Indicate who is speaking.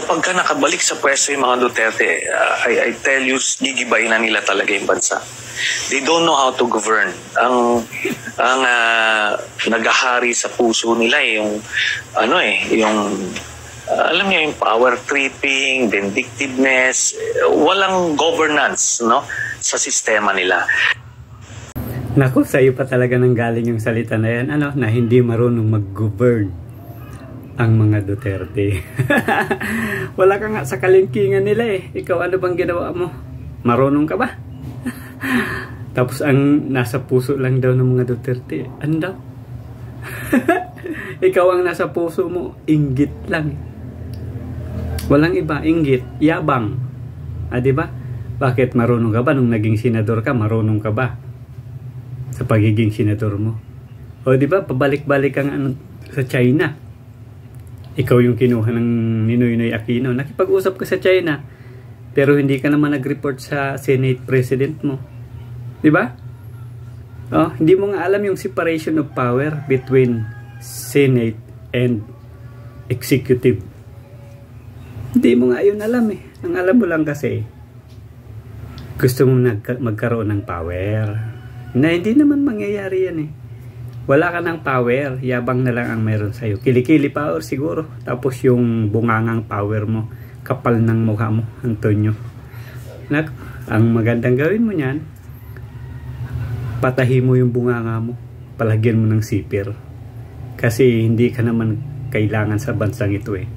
Speaker 1: Pagka nakabalik sa pwesto yung mga Duterte, I tell you, gigibayin na nila talaga yung bansa. They don't know how to govern. Ang nagahari sa puso nila yung alam niyo yung power tripping, vindictiveness, walang governance, no, sa sistema nila.
Speaker 2: Naku, sa'yo pa talaga nang galing yung salita na yan, na hindi marunong mag-govern ang mga Duterte. Wala ka nga sa kalingkingan nila eh. Ikaw, ano bang ginawa mo? Marunong ka ba? Tapos ang nasa puso lang daw ng mga Duterte, ano daw? Ikaw ang nasa puso mo, inggit lang. Walang iba, inggit, yabang. Diba? Bakit marunong ka ba? Nung naging senador ka, marunong ka ba? Sa pagiging senador mo. O diba, pabalik-balik kang sa China. Ikaw yung kinuha ng Ninoy Aquino. Nakipag-usap ka sa China. Pero hindi ka naman nag-report sa Senate President mo. Diba? Hindi mo nga alam yung separation of power between Senate and Executive. Hindi mo nga yun alam eh. Ang alam mo lang kasi, gusto mo magkaroon ng power. Na hindi naman mangyayari yan eh. Wala ka ng power, yabang na lang ang meron sa'yo. Kilikili power siguro. Tapos yung bungangang power mo, kapal ng mukha mo, Antonio. Ang magandang gawin mo niyan, patahin mo yung bunganga mo, palagyan mo ng sipir. Kasi hindi ka naman kailangan sa bansang ito eh.